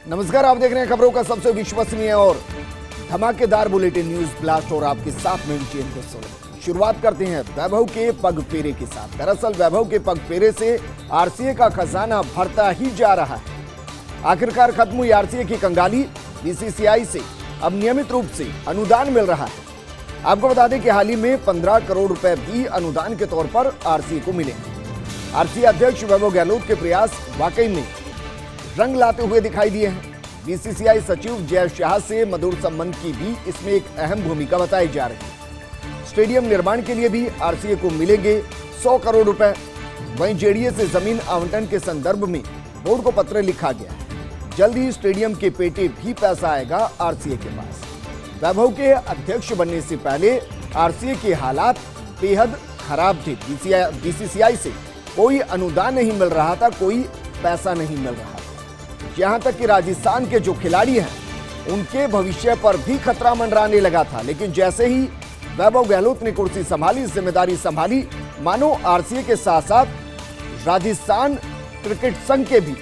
नमस्कार, आप देख रहे हैं खबरों का सबसे विश्वसनीय और धमाकेदार बुलेटिन न्यूज ब्लास्ट और आपके साथ में शुरुआत करते हैं वैभव के पगफेरे के साथ। दरअसल वैभव के पगफेरे से आरसीए का खजाना भरता ही जा रहा है। आखिरकार खत्म हुई आरसीए की कंगाली। बीसीसीआई से अब नियमित रूप से अनुदान मिल रहा है। आपको बता दें कि हाल ही में 15 करोड़ रुपए भी अनुदान के तौर पर आरसीए को मिले। आरसीए अध्यक्ष वैभव गहलोत के प्रयास वाकई में रंग लाते हुए दिखाई दिए हैं। बीसीसीआई सचिव जय शाह से मधुर संबंध की भी इसमें एक अहम भूमिका बताई जा रही है। स्टेडियम निर्माण के लिए भी आरसीए को मिलेंगे 100 करोड़ रुपए। वहीं जेडीए से जमीन आवंटन के संदर्भ में बोर्ड को पत्र लिखा गया है। जल्द ही स्टेडियम के पेटे भी पैसा आएगा आरसीए के पास। वैभव के अध्यक्ष बनने से पहले आरसीए के हालात बेहद खराब थे। बीसीसीआई से कोई अनुदान नहीं मिल रहा था, कोई पैसा नहीं मिल रहा था। यहां तक कि राजस्थान के जो खिलाड़ी हैं उनके भविष्य पर भी खतरा मंडराने लगा था। लेकिन जैसे ही वैभव गहलोत ने कुर्सी संभाली, जिम्मेदारी संभाली, मानो आरसीए के साथ साथ राजस्थान क्रिकेट संघ के भी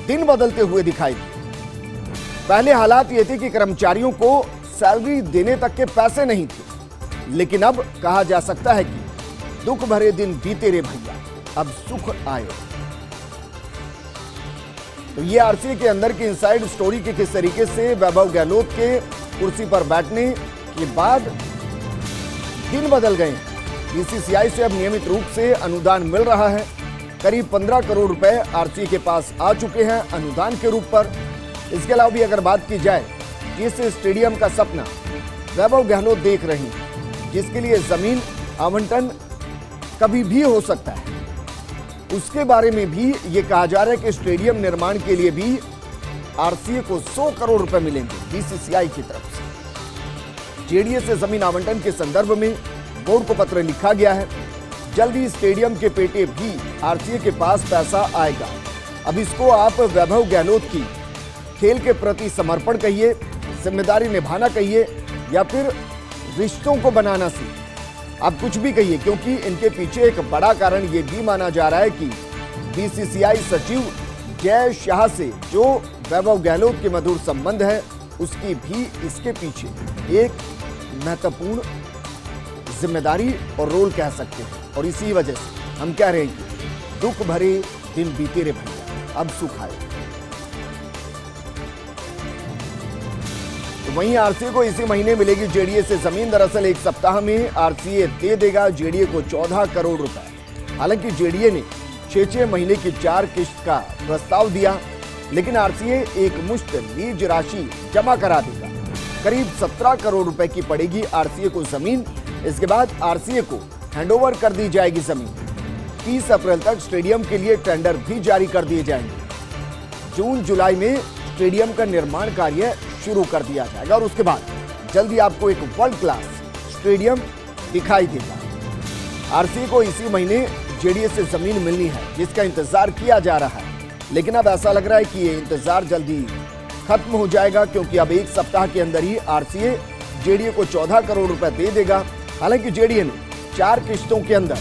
दिन बदलते हुए दिखाई दिए। पहले हालात ये थे कि कर्मचारियों को सैलरी देने तक के पैसे नहीं थे, लेकिन अब कहा जा सकता है कि दुख भरे दिन बीते रे भैया, अब सुख आए। तो ये आरसीए के अंदर की इनसाइड स्टोरी कि किस तरीके से वैभव गहलोत के कुर्सी पर बैठने के बाद दिन बदल गए। बीसीसीआई से अब नियमित रूप से अनुदान मिल रहा है। करीब 15 करोड़ रुपए आरसीए के पास आ चुके हैं अनुदान के रूप पर। इसके अलावा भी अगर बात की जाए, जिस स्टेडियम का सपना वैभव गहलोत देख रहे हैं, जिसके लिए जमीन आवंटन कभी भी हो सकता है, उसके बारे में भी ये कहा जा रहा है कि स्टेडियम निर्माण के लिए भी आरसीए को 100 करोड़ रुपए मिलेंगे बीसीसीआई की तरफ से। जेडीए से जमीन आवंटन के संदर्भ में बोर्ड को पत्र लिखा गया है। जल्दी स्टेडियम के पेटे भी आरसीए के पास पैसा आएगा। अब इसको आप वैभव गहलोत की खेल के प्रति समर्पण कहिए, जिम्मेदारी निभाना कहिए, या फिर रिश्तों को बनाना सीखिए, आप कुछ भी कहिए, क्योंकि इनके पीछे एक बड़ा कारण यह भी माना जा रहा है कि बीसीसीआई सचिव जय शाह से जो वैभव गहलोत के मधुर संबंध है, उसकी भी इसके पीछे एक महत्वपूर्ण जिम्मेदारी और रोल कह सकते हैं। और इसी वजह से हम कह रहे हैं कि दुख भरे दिन बीते रे भैया, अब सुख आए। तो वहीं आरसीए को इसी महीने मिलेगी जेडीए से जमीन। दरअसल एक सप्ताह में आरसीए दे देगा जेडीए को 14 करोड़ रुपए। हालांकि जेडीए ने 6 महीने की 4 किश्त का प्रस्ताव दिया, लेकिन आरसीए एक मुश्त लीज राशि जमा करा देगा। करीब 17 करोड़ रुपए की पड़ेगी आरसीए को जमीन। इसके बाद आरसीए को हैंडओवर कर दी जाएगी जमीन। 30 अप्रैल तक स्टेडियम के लिए टेंडर भी जारी कर दिए जाएंगे। जून जुलाई में स्टेडियम का निर्माण कार्य शुरू कर दिया जाएगा और उसके बाद जल्दी आपको एक वर्ल्ड क्लास स्टेडियम दिखाई देगा। आरसीए को इसी महीने जेडीए से जमीन मिलनी है, जिसका इंतजार किया जा रहा है। लेकिन अब ऐसा लग रहा है कि ये इंतजार जल्दी खत्म हो जाएगा, क्योंकि अब एक सप्ताह के अंदर ही आरसीए जेडीए को 14 करोड़ रुपए दे देगा। हालांकि जेडीए ने 4 किश्तों के अंदर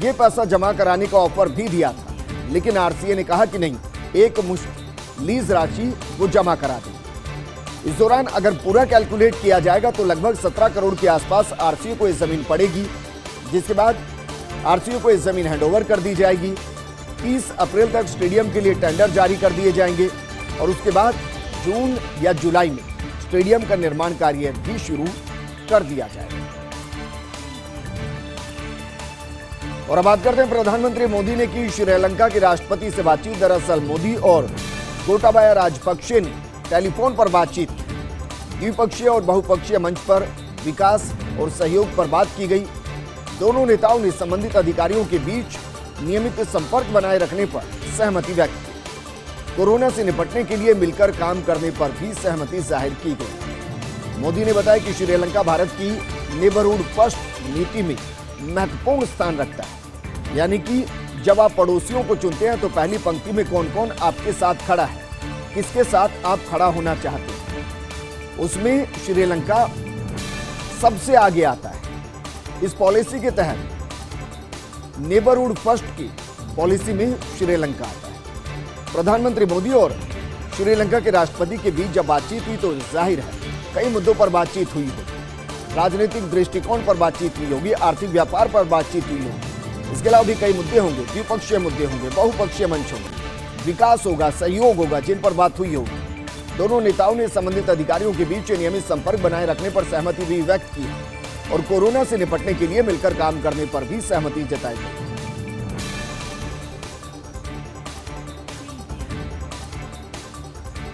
ये पैसा जमा कराने का ऑफर भी दिया था, लेकिन आरसीए ने कहा कि नहीं, एक मुश्त लीज राशि वो जमा करा देगी। इस दौरान अगर पूरा कैलकुलेट किया जाएगा तो लगभग 17 करोड़ के आसपास आरसीए को ये जमीन पड़ेगी, जिसके बाद आरसीए को ये जमीन हैंडओवर कर दी जाएगी। 30 अप्रैल तक स्टेडियम के लिए टेंडर जारी कर दिए जाएंगे और उसके बाद जून या जुलाई में स्टेडियम का निर्माण कार्य भी शुरू कर दिया जाएगा। और अब बात करते हैं, प्रधानमंत्री मोदी ने की श्रीलंका के राष्ट्रपति से बातचीत। दरअसल मोदी और गोटाबाया राजपक्षे ने टेलीफोन पर बातचीत की। द्विपक्षीय और बहुपक्षीय मंच पर विकास और सहयोग पर बात की गई। दोनों नेताओं ने संबंधित अधिकारियों के बीच नियमित संपर्क बनाए रखने पर सहमति व्यक्त की। कोरोना से निपटने के लिए मिलकर काम करने पर भी सहमति जाहिर की गई। मोदी ने बताया कि श्रीलंका भारत की नेबरहुड फर्स्ट नीति में महत्वपूर्ण स्थान रखता है, यानी कि जब आप पड़ोसियों को चुनते हैं तो पहली पंक्ति में कौन कौन आपके साथ खड़ा है, किसके साथ आप खड़ा होना चाहते हैं, उसमें श्रीलंका सबसे आगे आता है। इस पॉलिसी के तहत नेबरहुड फर्स्ट की पॉलिसी में श्रीलंका आता है। प्रधानमंत्री मोदी और श्रीलंका के राष्ट्रपति के बीच जब बातचीत हुई तो जाहिर है कई मुद्दों पर बातचीत हुई होगी। राजनीतिक दृष्टिकोण पर बातचीत हुई होगी, आर्थिक व्यापार पर बातचीत हुई होगी। इसके अलावा भी कई मुद्दे होंगे, द्विपक्षीय मुद्दे होंगे, बहुपक्षीय मंच होंगे, विकास होगा, सहयोग होगा, जिन पर बात हुई होगी। दोनों नेताओं ने संबंधित अधिकारियों के बीच नियमित संपर्क बनाए रखने पर सहमति भी व्यक्त की है और कोरोना से निपटने के लिए मिलकर काम करने पर भी सहमति जताई गई।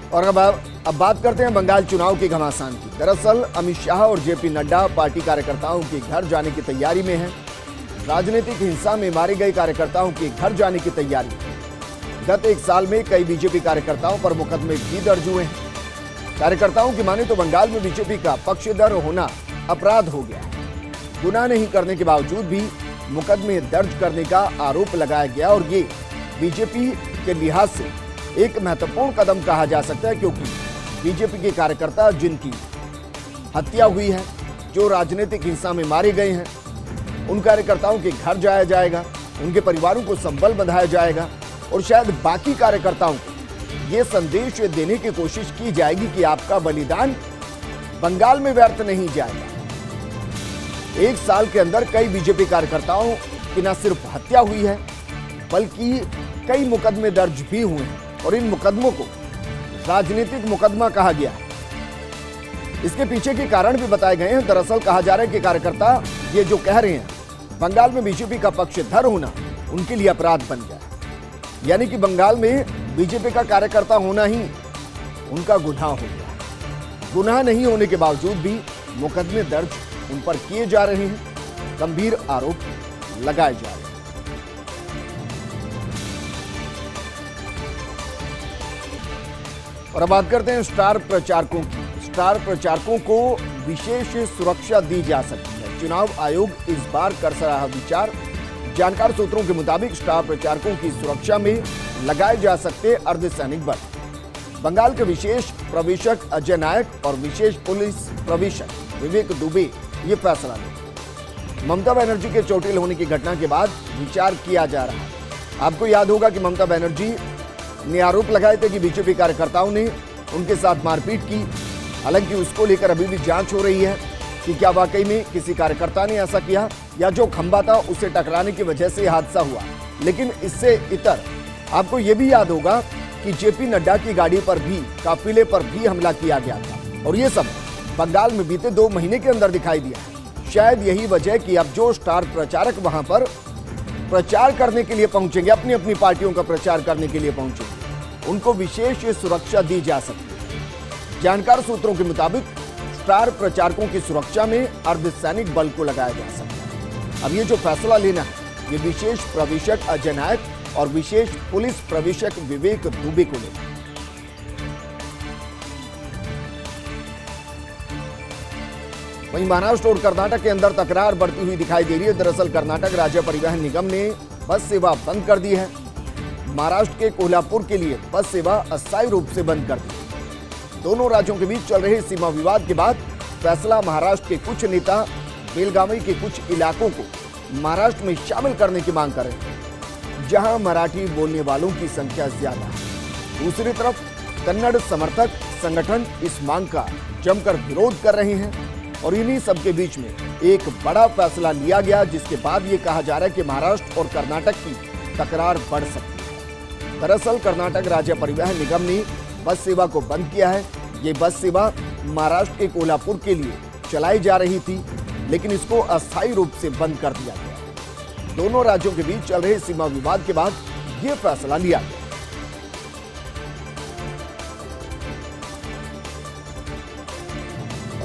और अब बात करते हैं बंगाल चुनाव के घमासान की। दरअसल अमित शाह और जेपी नड्डा पार्टी कार्यकर्ताओं के घर जाने की तैयारी में हैं। राजनीतिक हिंसा में मारे गए कार्यकर्ताओं के घर जाने की तैयारी। गत एक साल में कई बीजेपी कार्यकर्ताओं पर मुकदमे भी दर्ज हुए हैं। कार्यकर्ताओं की माने तो बंगाल में बीजेपी का पक्षधर होना अपराध हो गया है। गुनाह नहीं करने के बावजूद भी मुकदमे दर्ज करने का आरोप लगाया गया और ये बीजेपी के लिहाज से एक महत्वपूर्ण कदम कहा जा सकता है, क्योंकि बीजेपी के कार्यकर्ता जिनकी हत्या हुई है, जो राजनीतिक हिंसा में मारे गए हैं, उन कार्यकर्ताओं के घर जाया जाएगा, उनके परिवारों को संबल बंधाया जाएगा और शायद बाकी कार्यकर्ताओं को ये संदेश देने की कोशिश की जाएगी कि आपका बलिदान बंगाल में व्यर्थ नहीं जाएगा। एक साल के अंदर कई बीजेपी कार्यकर्ताओं की न सिर्फ हत्या हुई है बल्कि कई मुकदमे दर्ज भी हुए हैं और इन मुकदमों को राजनीतिक मुकदमा कहा गया है। इसके पीछे के कारण भी बताए गए हैं। दरअसल कहा जा रहा है कि कार्यकर्ता ये जो कह रहे हैं बंगाल में बीजेपी का पक्षधर होना उनके लिए अपराध बन गया है, यानी कि बंगाल में बीजेपी का कार्यकर्ता होना ही उनका गुनाह हो गया। गुनाह नहीं होने के बावजूद भी मुकदमे दर्ज उन पर किए जा रहे हैं, गंभीर आरोप लगाए जा रहे हैं। और अब बात करते हैं स्टार प्रचारकों की। स्टार प्रचारकों को विशेष सुरक्षा दी जा सकती है। चुनाव आयोग इस बार कर रहा विचार। जानकार सूत्रों के मुताबिक स्टार प्रचारकों की सुरक्षा में लगाए जा सकते अर्धसैनिक बल। बंगाल के विशेष प्रवेशक अजय नायक और विशेष पुलिस प्रवेशक विवेक दुबे ये फैसला ले। ममता बनर्जी के चोटिल होने की घटना के बाद विचार किया जा रहा है। आपको याद होगा कि ममता बनर्जी ने आरोप लगाए थे कि बीजेपी कार्यकर्ताओं ने उनके साथ मारपीट की। हालांकि उसको लेकर अभी भी जांच हो रही है कि क्या वाकई में किसी कार्यकर्ता ने ऐसा किया या जो खंभा था उसे टकराने की वजह से हादसा हुआ। लेकिन इससे इतर आपको यह भी याद होगा कि जेपी नड्डा की गाड़ी पर भी, काफिले पर भी हमला किया गया था और ये सब बंगाल में बीते 2 महीने के अंदर दिखाई दिया है। शायद यही वजह कि अब जो स्टार प्रचारक वहां पर प्रचार करने के लिए पहुंचेंगे, अपनी अपनी पार्टियों का प्रचार करने के लिए पहुंचेंगे, उनको विशेष सुरक्षा दी जा सकती है। जानकार सूत्रों के मुताबिक स्टार प्रचारकों की सुरक्षा में अर्धसैनिक बल को लगाया जा सकता है। अब ये जो फैसला लेना है ये विशेष प्रवेशक अजय नायक और विशेष पुलिस प्रवेशक विवेक दुबे को लेना है। वहीं महाराष्ट्र और कर्नाटक के अंदर तकरार बढ़ती हुई दिखाई दे रही है। दरअसल कर्नाटक राज्य परिवहन निगम ने बस सेवा बंद कर दी है। महाराष्ट्र के कोल्हापुर के लिए बस सेवा अस्थायी रूप से बंद कर दी। दोनों राज्यों के बीच चल रहे सीमा विवाद के बाद फैसला महाराष्ट्र के कुछ नेता बेलगावी के कुछ इलाकों को महाराष्ट्र में शामिल करने की मांग कर रहे हैं, जहां मराठी बोलने वालों की संख्या ज्यादा है। दूसरी तरफ कन्नड़ समर्थक संगठन इस मांग का जमकर विरोध कर रहे हैं और इन्हीं सबके बीच में एक बड़ा फैसला लिया गया, जिसके बाद ये कहा जा रहा है कि महाराष्ट्र और कर्नाटक की तकरार बढ़ सकती है। दरअसल कर्नाटक राज्य परिवहन निगम ने बस सेवा को बंद किया है। ये बस सेवा महाराष्ट्र के कोल्हापुर के लिए चलाई जा रही थी, लेकिन इसको अस्थायी रूप से बंद कर दिया गया। दोनों राज्यों के बीच चल रहे सीमा विवाद के बाद यह फैसला लिया गया।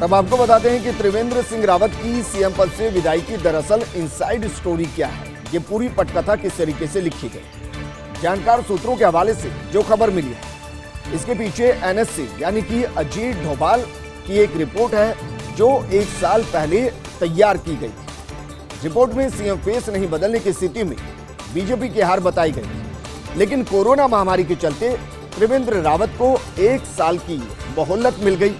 अब आपको बताते हैं कि त्रिवेंद्र सिंह रावत की सीएम पद से विदाई। दरअसल इनसाइड स्टोरी क्या है, ये पूरी पटकथा किस तरीके से लिखी गई। जानकार सूत्रों के हवाले से जो खबर मिली है, इसके पीछे एनएससी यानी कि अजीत डोभाल की एक रिपोर्ट है जो 1 साल पहले तैयार की गई थी। रिपोर्ट में सीएम फेस नहीं बदलने की स्थिति में बीजेपी की हार बताई गई, लेकिन कोरोना महामारी के चलते त्रिवेंद्र रावत को 1 साल की मोहलत मिल गई।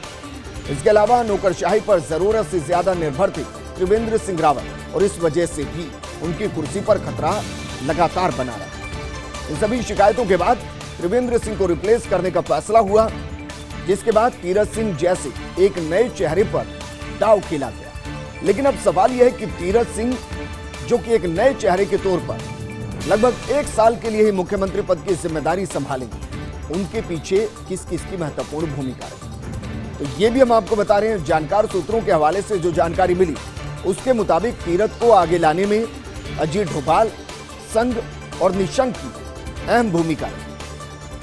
इसके अलावा नौकरशाही पर जरूरत से ज्यादा निर्भर थे त्रिवेंद्र सिंह रावत और इस वजह से भी उनकी कुर्सी पर खतरा लगातार बना रहा। इन सभी शिकायतों के बाद त्रिवेंद्र सिंह को रिप्लेस करने का फैसला हुआ, जिसके बाद तीरथ सिंह जैसे एक नए चेहरे पर दांव खेला गया। लेकिन अब सवाल यह है कि तीरथ सिंह जो कि एक नए चेहरे के तौर पर लगभग 1 साल के लिए ही मुख्यमंत्री पद की जिम्मेदारी संभालेंगे, उनके पीछे किस किस की महत्वपूर्ण भूमिका है, तो ये भी हम आपको बता रहे हैं। जानकार सूत्रों के हवाले से जो जानकारी मिली उसके मुताबिक तीरथ को आगे लाने में अजीत डोभाल, संघ और निशंक की अहम भूमिका है।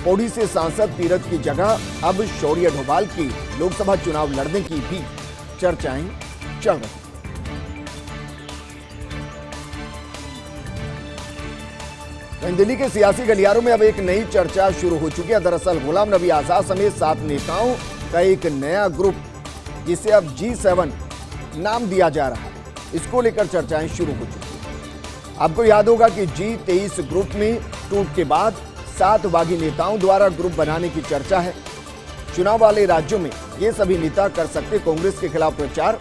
पौड़ी से सांसद तीरथ की जगह अब शौर्य डोभाल की लोकसभा चुनाव लड़ने की भी चर्चाएं चल रही। दिल्ली के सियासी गलियारों में अब एक नई चर्चा शुरू हो चुकी है। दरअसल गुलाम नबी आजाद समेत 7 नेताओं का एक नया ग्रुप, जिसे अब G7 नाम दिया जा रहा है, इसको लेकर चर्चाएं शुरू हो चुकी हैं। आपको याद होगा कि G23 ग्रुप में टूट के बाद 7 बागी नेताओं द्वारा ग्रुप बनाने की चर्चा है। चुनाव वाले राज्यों में ये सभी नेता कर सकते कांग्रेस के खिलाफ प्रचार।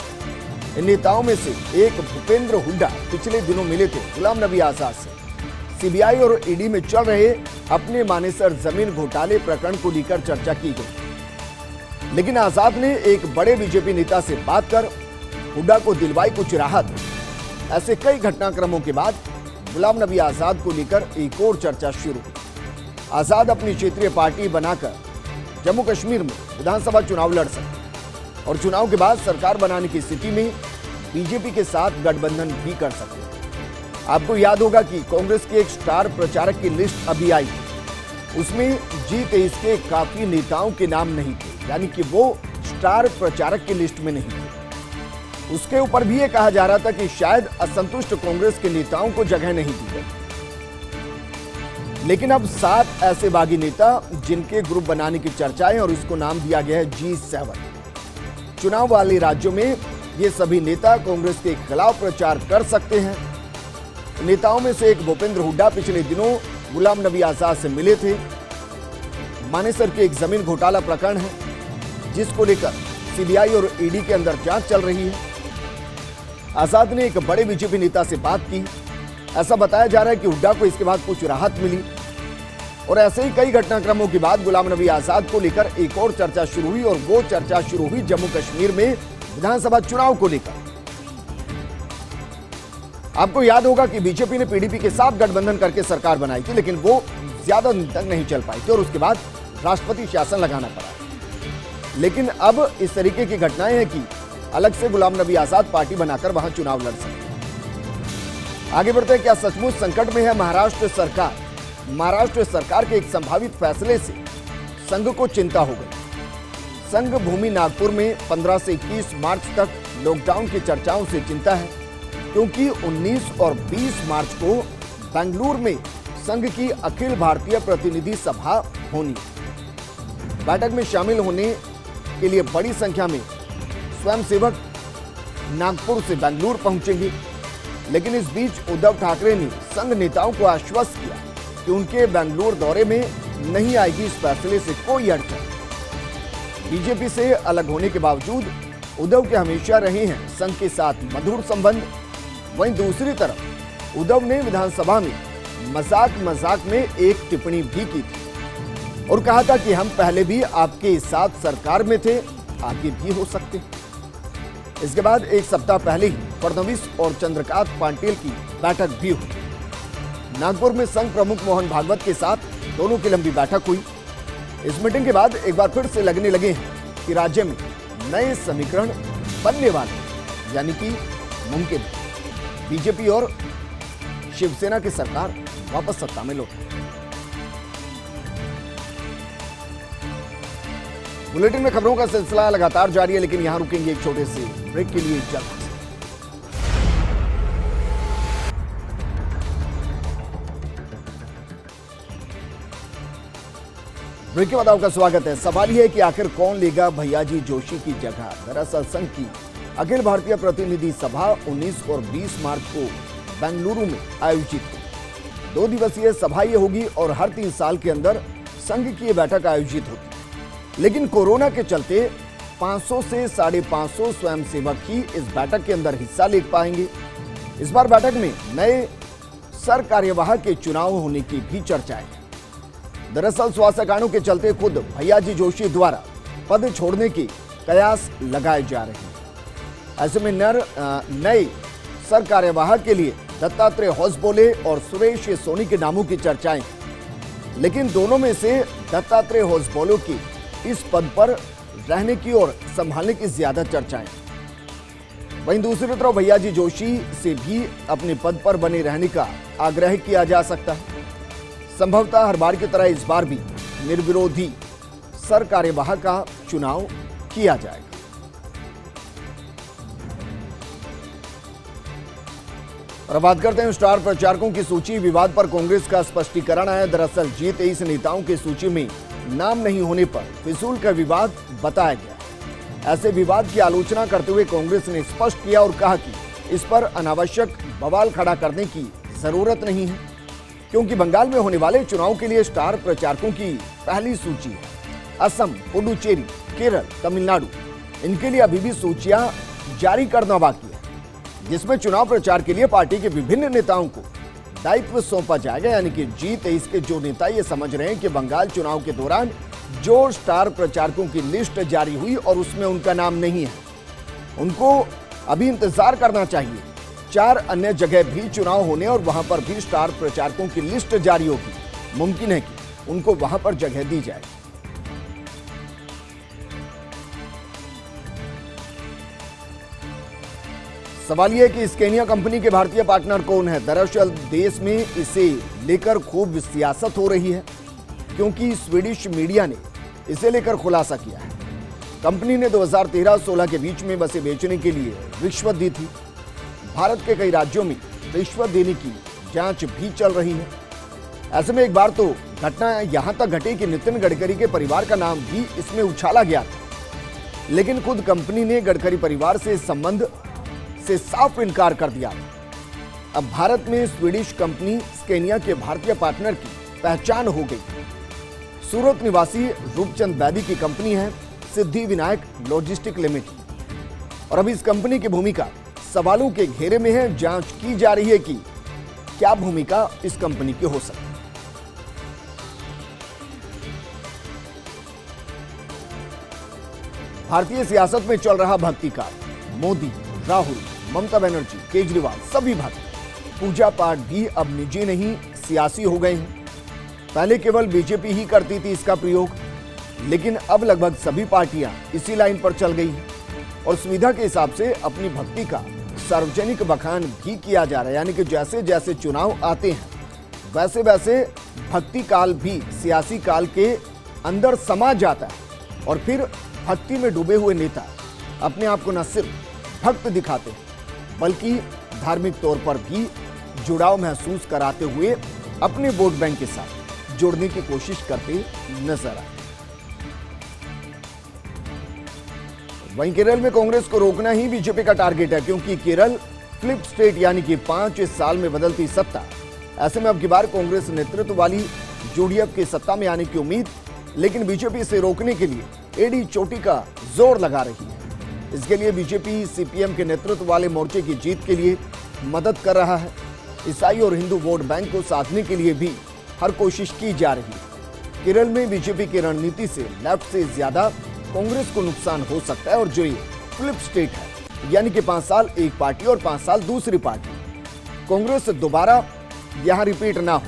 इन नेताओं में से एक भूपेंद्र हुड्डा पिछले दिनों मिले थे गुलाम नबी आजाद से। सीबीआई और ईडी में चल रहे अपने मानेसर जमीन घोटाले प्रकरण को लेकर चर्चा की गई, लेकिन आजाद ने एक बड़े बीजेपी नेता से बात कर हुड्डा को दिलवाई कुछ राहत। ऐसे कई घटनाक्रमों के बाद गुलाम नबी आजाद को लेकर एक और चर्चा शुरू हुई। आजाद अपनी क्षेत्रीय पार्टी बनाकर जम्मू कश्मीर में विधानसभा चुनाव लड़ सकते और चुनाव के बाद सरकार बनाने की स्थिति में बीजेपी के साथ गठबंधन भी कर सकते। आपको याद होगा कि कांग्रेस के एक स्टार प्रचारक की लिस्ट अभी आई, उसमें G23 के काफी नेताओं के नाम नहीं थे, यानी कि वो स्टार प्रचारक की लिस्ट में नहीं थे। उसके ऊपर भी ये कहा जा रहा था कि शायद असंतुष्ट कांग्रेस के नेताओं को जगह नहीं दी गई। लेकिन अब 7 ऐसे बागी नेता जिनके ग्रुप बनाने की चर्चाएं और इसको नाम दिया गया है G7। चुनाव वाले राज्यों में ये सभी नेता कांग्रेस के खिलाफ प्रचार कर सकते हैं। नेताओं में से एक भूपेंद्र हुड्डा पिछले दिनों गुलाम नबी आजाद से मिले थे। मानेसर के एक जमीन घोटाला प्रकरण है, जिसको लेकर सीबीआई और ईडी के अंदर जांच चल रही है। आजाद ने एक बड़े बीजेपी नेता से बात की। ऐसा बताया जा रहा है कि हुड्डा को इसके बाद कुछ राहत मिली और ऐसे ही कई घटनाक्रमों के बाद गुलाम नबी आजाद को लेकर एक और चर्चा शुरू हुई, और वो चर्चा शुरू हुई जम्मू कश्मीर में विधानसभा चुनाव को लेकर। आपको याद होगा कि बीजेपी ने पीडीपी के साथ गठबंधन करके सरकार बनाई थी, लेकिन वो ज्यादा दिन तक नहीं चल पाई थी और उसके बाद राष्ट्रपति शासन लगाना पड़ा। लेकिन अब इस तरीके की घटनाएं हैं कि अलग से गुलाम नबी आजाद पार्टी बनाकर वहां चुनाव लड़ सकते हैं। आगे बढ़ते हैं। क्या सचमुच संकट में है महाराष्ट्र सरकार? महाराष्ट्र सरकार के एक संभावित फैसले से संघ को चिंता हो गई। संघ भूमि नागपुर में 15 से 21 मार्च तक लॉकडाउन की चर्चाओं से चिंता है, क्योंकि 19 और 20 मार्च को बेंगलुरु में संघ की अखिल भारतीय प्रतिनिधि सभा होनी है। बैठक में शामिल होने के लिए बड़ी संख्या में स्वयंसेवक नागपुर से बेंगलुरु पहुंचेंगे। लेकिन इस बीच उद्धव ठाकरे ने संघ नेताओं को आश्वस्त किया कि उनके बेंगलुरु दौरे में नहीं आएगी इस फैसले से कोई अड़चन। बीजेपी से अलग होने के बावजूद उद्धव के हमेशा रहे हैं संघ के साथ मधुर संबंध। वहीं दूसरी तरफ उद्धव ने विधानसभा में मजाक में एक टिप्पणी भी की थी और कहा था कि हम पहले भी आपके साथ सरकार में थे, आगे भी हो सकते। इसके बाद एक सप्ताह पहले ही फडणवीस और चंद्रकांत पाटिल की बैठक भी हुई। नागपुर में संघ प्रमुख मोहन भागवत के साथ दोनों की लंबी बैठक हुई। इस मीटिंग के बाद एक बार फिर से लगने लगे हैं कि राज्य में नए समीकरण बनने वाले, यानी कि मुमकिन बीजेपी और शिवसेना की सरकार वापस सत्ता में लौटे। बुलेटिन में खबरों का सिलसिला लगातार जारी है, लेकिन यहां रुकेंगे एक छोटे से ब्रेक के लिए। जल्द ब्रेक के बाद आपका स्वागत है। सवाल यह है कि आखिर कौन लेगा भैयाजी जोशी की जगह? दरअसल संघ की अखिल भारतीय प्रतिनिधि सभा 19 और 20 मार्च को बेंगलुरु में आयोजित होगी। 2 दिवसीय सभा ये होगी और हर 3 साल के अंदर संघ की बैठक आयोजित होती। लेकिन कोरोना के चलते 500 से 550 स्वयंसेवक ही इस बैठक के अंदर हिस्सा ले पाएंगे। इस बार बैठक में नए सर कार्यवाह के चुनाव होने की भी चर्चा है। दरअसल स्वास्थ्य कारणों के चलते खुद भैयाजी जोशी द्वारा पद छोड़ने की कयास लगाए जा रहे हैं। ऐसे में नए सर कार्यवाहक के लिए दत्तात्रेय होसबोले और सुरेश सोनी के नामों की चर्चाएं, लेकिन दोनों में से दत्तात्रेय होसबोले की इस पद पर रहने की और संभालने की ज्यादा चर्चाएं। वहीं दूसरी तरफ भैयाजी जोशी से भी अपने पद पर बने रहने का आग्रह किया जा सकता है। संभवतः हर बार की तरह इस बार भी निर्विरोधी सर कार्यवाहक का चुनाव किया जाएगा। और बात करते हैं स्टार प्रचारकों की सूची। विवाद पर कांग्रेस का स्पष्टीकरण है। दरअसल G23 नेताओं की सूची में नाम नहीं होने पर फिजूल का विवाद बताया गया। ऐसे विवाद की आलोचना करते हुए कांग्रेस ने स्पष्ट किया और कहा कि इस पर अनावश्यक बवाल खड़ा करने की जरूरत नहीं है, क्योंकि बंगाल में होने वाले चुनाव के लिए स्टार प्रचारकों की पहली सूची है। असम, पुडुचेरी, केरल, तमिलनाडु, इनके लिए अभी भी सूचियां जारी करना बाकी है, जिसमें चुनाव प्रचार के लिए पार्टी के विभिन्न नेताओं को दायित्व सौंपा जाएगा। यानी कि G23 के जो नेता ये समझ रहे हैं कि बंगाल चुनाव के दौरान जो स्टार प्रचारकों की लिस्ट जारी हुई और उसमें उनका नाम नहीं है, उनको अभी इंतजार करना चाहिए। 4 अन्य जगह भी चुनाव होने और वहां पर भी स्टार प्रचारकों की लिस्ट जारी होगी। मुमकिन है कि उनको वहां पर जगह दी जाए। सवाल यह है कि स्केनिया कंपनी के भारतीय पार्टनर कौन है। दरअसल देश में इसे लेकर खूब सियासत हो रही है, क्योंकि स्वीडिश मीडिया ने इसे लेकर खुलासा किया है। कंपनी ने 2013-16 के बीच में बसें बेचने के लिए रिश्वत दी थी। भारत के कई राज्यों में रिश्वत देने की जांच भी चल रही है। ऐसे में एक बार तो घटना यहां तक घटी कि नितिन गडकरी के परिवार का नाम भी इसमें उछाला गया था, लेकिन खुद कंपनी ने गडकरी परिवार से संबंध से साफ इनकार कर दिया। अब भारत में स्वीडिश कंपनी स्केनिया के भारतीय पार्टनर की पहचान हो गई। सूरत निवासी रूपचंद बैदी की कंपनी है सिद्धि विनायक लॉजिस्टिक लिमिटेड, और अभी इस कंपनी की भूमिका सवालों के घेरे में है। जांच की जा रही है कि क्या भूमिका इस कंपनी की हो सकती है। भारतीय सियासत में चल रहा भक्ति का मोदी, राहुल, ममता बनर्जी, केजरीवाल सभी भक्त पूजा पाठ भी अब निजी नहीं सियासी हो गए हैं। पहले केवल बीजेपी ही करती थी इसका प्रयोग, लेकिन अब लगभग सभी पार्टियां इसी लाइन पर चल गई हैं और सुविधा के हिसाब से अपनी भक्ति का सार्वजनिक बखान भी किया जा रहा है। यानी कि जैसे जैसे चुनाव आते हैं वैसे वैसे भक्ति काल भी सियासी काल के अंदर समा जाता है और फिर भक्ति में डूबे हुए नेता अपने आप को न सिर्फ भक्त दिखाते हैं, बल्कि धार्मिक तौर पर भी जुड़ाव महसूस कराते हुए अपने वोट बैंक के साथ जोड़ने की कोशिश करते नजर आए। वहीं केरल में कांग्रेस को रोकना ही बीजेपी का टारगेट है, क्योंकि केरल फ्लिप स्टेट यानी कि 5 साल में बदलती सत्ता। ऐसे में अब की बार कांग्रेस नेतृत्व वाली यूडीएफ की सत्ता में आने की उम्मीद, लेकिन बीजेपी इसे रोकने के लिए एड़ी चोटी का जोर लगा रही है। इसके लिए बीजेपी सीपीएम के नेतृत्व वाले मोर्चे की जीत के लिए मदद कर रहा है। ईसाई और हिंदू वोट बैंक को साधने के लिए भी हर कोशिश की जा रही है। केरल में बीजेपी की रणनीति से लेफ्ट से ज्यादा कांग्रेस को नुकसान हो सकता है, और जो ये फ्लिप स्टेट है यानी कि 5 साल एक पार्टी और 5 साल दूसरी पार्टी, कांग्रेस दोबारा यहां रिपीट ना हो,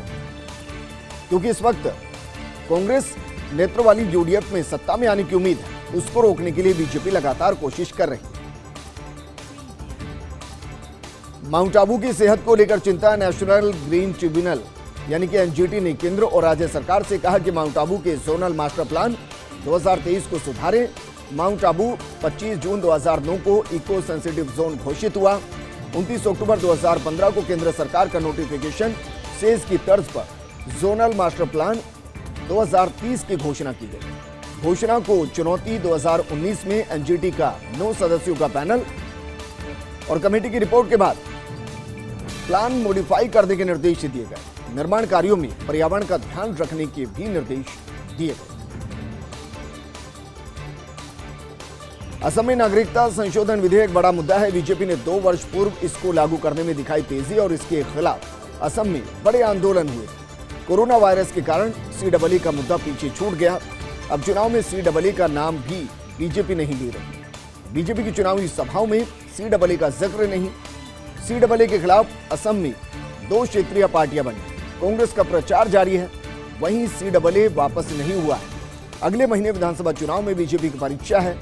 क्योंकि इस वक्त कांग्रेस नेतृत्व वाली यूडीएफ में सत्ता में आने की उम्मीद है। उसको रोकने के लिए बीजेपी लगातार कोशिश कर रही है। माउंट आबू की सेहत को लेकर चिंता। नेशनल ग्रीन ट्रिब्यूनल यानी कि एनजीटी ने केंद्र और राज्य सरकार से कहा कि माउंट आबू के जोनल मास्टर प्लान 2023 को सुधारे। माउंट आबू 25 जून 2009 को इको सेंसिटिव जोन घोषित हुआ। 29 अक्टूबर 2015 को केंद्र सरकार का नोटिफिकेशन सेज की तर्ज पर जोनल मास्टर प्लान 2030 की घोषणा की गई। घोषणा को चुनौती 2019 में एनजीटी का 9 सदस्यों का पैनल और कमेटी की रिपोर्ट के बाद प्लान मॉडिफाई करने के निर्देश दिए गए। निर्माण कार्यों में पर्यावरण का ध्यान रखने के भी निर्देश दिए गए। असम में नागरिकता संशोधन विधेयक बड़ा मुद्दा है। बीजेपी ने 2 वर्ष पूर्व इसको लागू करने में दिखाई तेजी और इसके खिलाफ असम में बड़े आंदोलन हुए। कोरोना वायरस के कारण सीडब्ल्यू का मुद्दा पीछे छूट गया। अब चुनाव में सीडब्ल्यू का नाम भी बीजेपी नहीं ले रही। बीजेपी की चुनावी सभाओं में सीडब्ल्यू का जिक्र नहीं। सीडब्ल्यू के खिलाफ असम में 2 क्षेत्रीय पार्टियां बनी। कांग्रेस का प्रचार जारी है, वहीं सीडब्ल्यू वापस नहीं हुआ है। अगले महीने विधानसभा चुनाव में बीजेपी की परीक्षा है।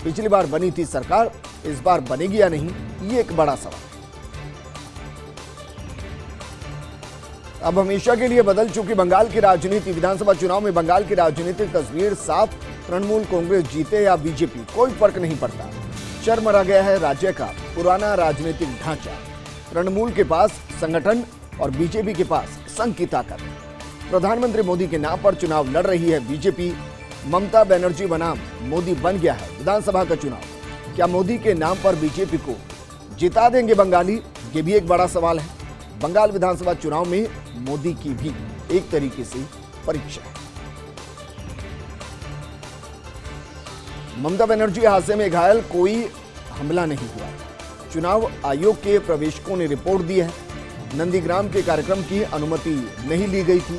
पिछली बार बनी थी सरकार, इस बार बनेगी या नहीं, ये एक बड़ा सवाल। अब हमेशा के लिए बदल चुकी बंगाल की राजनीति। विधानसभा चुनाव में बंगाल की राजनीतिक तस्वीर साफ। तृणमूल कांग्रेस जीते या बीजेपी, कोई फर्क नहीं पड़ता। चरमरा गया है राज्य का पुराना राजनीतिक ढांचा। तृणमूल के पास संगठन और बीजेपी के पास संघ की ताकत। प्रधानमंत्री मोदी के नाम पर चुनाव लड़ रही है बीजेपी। ममता बनर्जी बनाम मोदी बन गया है विधानसभा का चुनाव। क्या मोदी के नाम पर बीजेपी को जिता देंगे बंगाली? ये भी एक बड़ा सवाल है। बंगाल विधानसभा चुनाव में मोदी की भी एक तरीके से परीक्षा है। ममता बनर्जी हादसे में घायल, कोई हमला नहीं हुआ। चुनाव आयोग के प्रवेशकों ने रिपोर्ट दी है। नंदीग्राम के कार्यक्रम की अनुमति नहीं ली गई थी।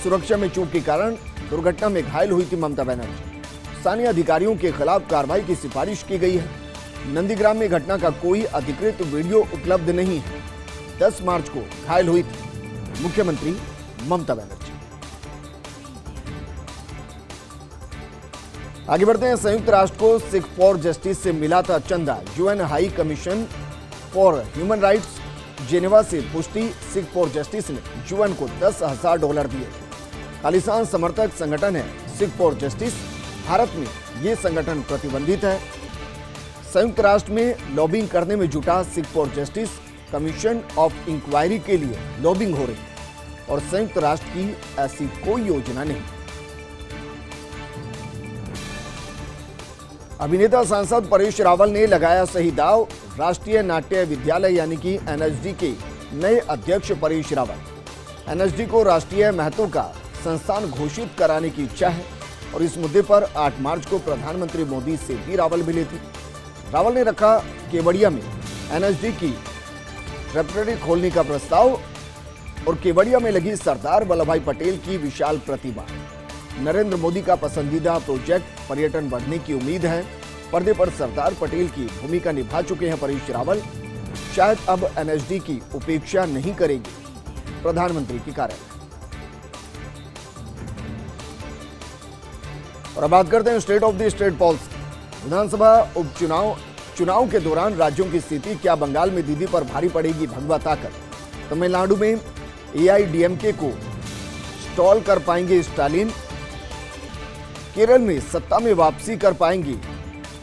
सुरक्षा में चूक के कारण दुर्घटना में घायल हुई थी ममता बनर्जी। स्थानीय अधिकारियों के खिलाफ कार्रवाई की सिफारिश की गई है। नंदीग्राम में घटना का कोई अधिकृत वीडियो उपलब्ध नहीं है। 10 मार्च को घायल हुई थी मुख्यमंत्री ममता बनर्जी। आगे बढ़ते हैं। संयुक्त राष्ट्र को सिख फॉर जस्टिस से मिला था चंदा। UN high commission for human rights Geneva से पुष्टि। सिख फॉर जस्टिस ने यूएन को $10,000 दिए। खालिस्तान समर्थक संगठन है सिख फॉर जस्टिस। भारत में यह संगठन प्रतिबंधित है। संयुक्त राष्ट्र में लॉबिंग करने में जुटा Sikh for justice. Commission of inquiry के लिए लॉबिंग हो रही है और संयुक्त राष्ट्र की ऐसी कोई योजना नहीं। अभिनेता सांसद परेश रावल ने लगाया सही दाव। राष्ट्रीय नाट्य विद्यालय यानी कि एनएसडी के नए अध्यक्ष परेश रावल। एनएसडी को राष्ट्रीय महत्व का संस्थान घोषित कराने की इच्छा है और इस मुद्दे पर 8 मार्च को प्रधानमंत्री मोदी से भी रावल मिले थे। रावल ने रखा केवड़िया में एनएसडी की रेपरेटरी खोलने का प्रस्ताव और केवड़िया में लगी सरदार वल्लभ भाई पटेल की विशाल प्रतिमा। नरेंद्र मोदी का पसंदीदा प्रोजेक्ट, पर्यटन बढ़ने की उम्मीद है। पर्दे पर सरदार पटेल की भूमिका निभा चुके हैं परेश रावल। शायद अब एनएसडी की उपेक्षा नहीं करेगी प्रधानमंत्री की कार्यालय। और अब बात करते हैं state of the state polls. विधानसभा चुनाव के दौरान राज्यों की स्थिति। क्या बंगाल में दीदी पर भारी पड़ेगी भगवा ताकत? तमिलनाडु में एआईडीएमके को स्टॉल कर पाएंगे स्टालिन। केरल में सत्ता में वापसी कर पाएंगे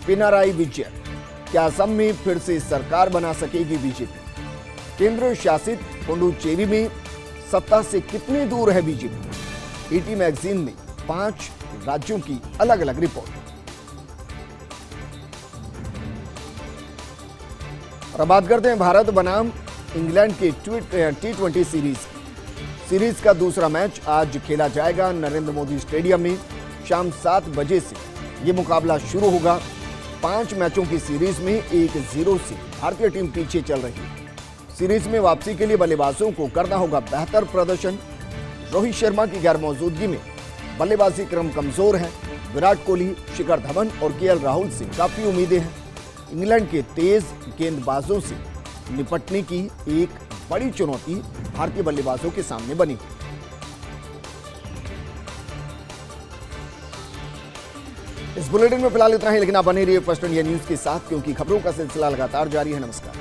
पिनाराई विजयन। क्या असम में फिर से सरकार बना सकेगी बीजेपी? केंद्र शासित पुडुचेरी में सत्ता से कितनी दूर है बीजेपी? ईटी मैगजीन में 5 राज्यों की अलग अलग रिपोर्ट। और बात करते हैं भारत बनाम इंग्लैंड के T20 सीरीज का दूसरा मैच आज खेला जाएगा नरेंद्र मोदी स्टेडियम में। शाम 7 बजे से ये मुकाबला शुरू होगा। 5 मैचों की सीरीज में 1-0 से भारतीय टीम पीछे चल रही है। सीरीज में वापसी के लिए बल्लेबाजों को करना होगा बेहतर प्रदर्शन। रोहित शर्मा की गैर मौजूदगी में बल्लेबाजी क्रम कमजोर है। विराट कोहली, शिखर धवन और केएल राहुल से काफी उम्मीदें हैं। इंग्लैंड के तेज गेंदबाजों से निपटने की एक बड़ी चुनौती भारतीय बल्लेबाजों के सामने बनी। इस बुलेटिन में फिलहाल इतना ही, लेकिन आप बने रहिए फर्स्ट इंडिया न्यूज के साथ, क्योंकि खबरों का सिलसिला लगातार जारी है। नमस्कार।